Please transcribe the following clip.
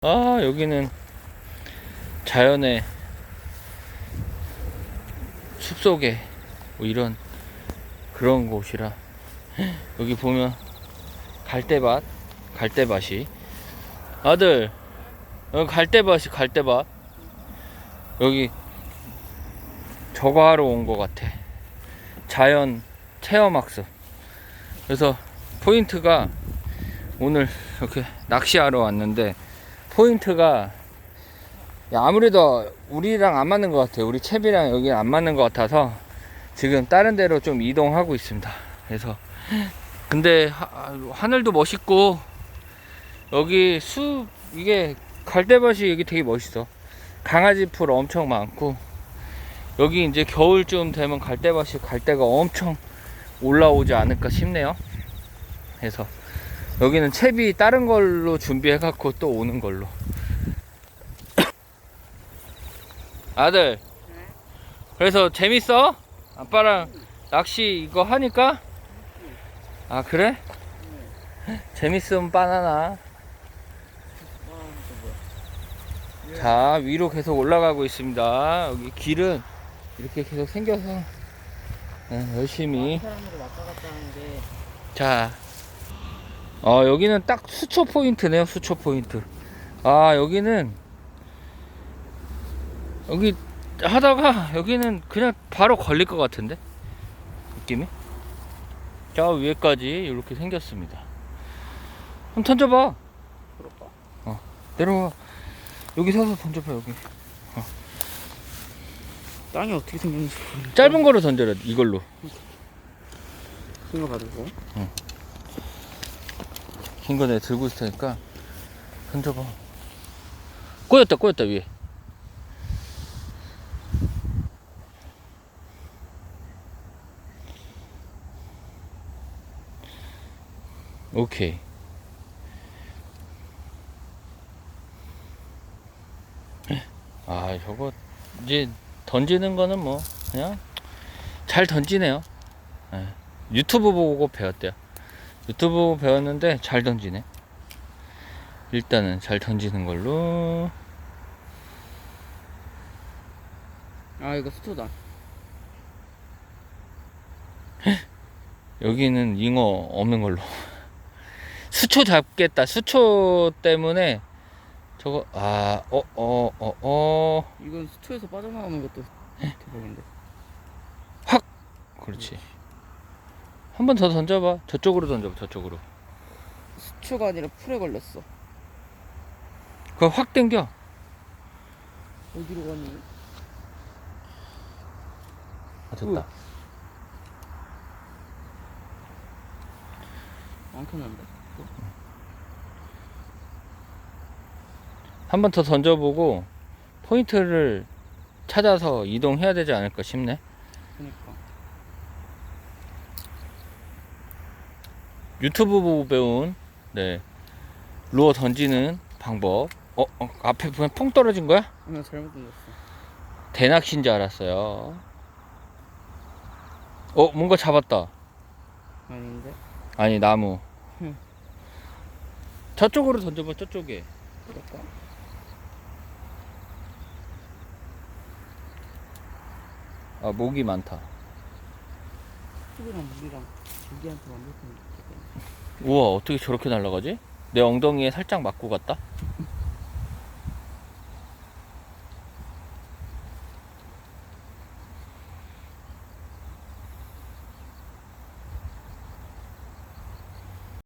아, 여기는 자연의 숲속에 뭐 이런 그런 곳이라. 여기 보면 갈대밭이. 아들, 여기 갈대밭. 여기 저거 하러 온 것 같아. 자연 체험학습. 그래서 포인트가, 오늘 이렇게 낚시하러 왔는데 포인트가 아무래도 우리랑 안 맞는 것 같아요. 우리 채비랑 여기 안 맞는 것 같아서 지금 다른 데로 좀 이동하고 있습니다. 그래서 근데 하늘도 멋있고 여기 이게 갈대밭이 여기 되게 멋있어. 강아지 풀 엄청 많고 여기 이제 겨울쯤 되면 갈대가 엄청 올라오지 않을까 싶네요. 그래서 여기는 채비 다른 걸로 준비해 갖고 또 오는 걸로. 아들, 그래서 재밌어? 아빠랑 낚시 이거 하니까? 아, 그래? 재밌으면 바나나. 자, 위로 계속 올라가고 있습니다. 여기 길은 이렇게 계속 생겨서 열심히. 사람으로 왔다 갔다 하는데. 자, 여기는 딱 수초 포인트네요. 수초 포인트. 아, 여기는 여기 하다가 여기는 그냥 바로 걸릴 것 같은데 느낌이. 저 위에까지 이렇게 생겼습니다. 한번 던져봐. 그럴까? 내려와. 여기 서서 던져봐. 여기 땅이 어떻게 생겼는지 모르겠어. 짧은 거로 던져라. 이걸로. 큰 거 가지고. 긴 거 내가 들고 있을 테니까 던져봐. 꼬였다 위에. 오케이. 아, 저거 이제 던지는 거는 뭐 그냥 잘 던지네요. 예. 유튜브 보고 배웠대요. 유튜브 보고 배웠는데 잘 던지네. 일단은 잘 던지는 걸로. 아, 이거 수초다. 여기는 잉어 없는 걸로. 수초 잡겠다. 수초 때문에 저거 이건 수초에서 빠져나오는 것도 대박인데. 그렇지. 한 번 더 던져봐. 저쪽으로 던져봐. 저쪽으로. 수초가 아니라 풀에 걸렸어. 그거 확 당겨. 어디로 가니? 됐다. 안 켰는데. 한 번 더 던져보고 포인트를 찾아서 이동해야 되지 않을까 싶네. 그니까. 유튜브 보고 배운 루어 던지는 방법. 앞에 그냥 퐁 떨어진 거야? 나 잘못 던졌어. 대낚시인 줄 알았어요. 뭔가 잡았다. 아닌데? 아니, 나무. 응. 저쪽으로 던져봐. 저쪽에. 그럴까? 모기 많다. 수초랑 물이랑 고기한테 완벽한 좋겠다. 우와, 어떻게 저렇게 날아가지? 내 엉덩이에 살짝 맞고 갔다.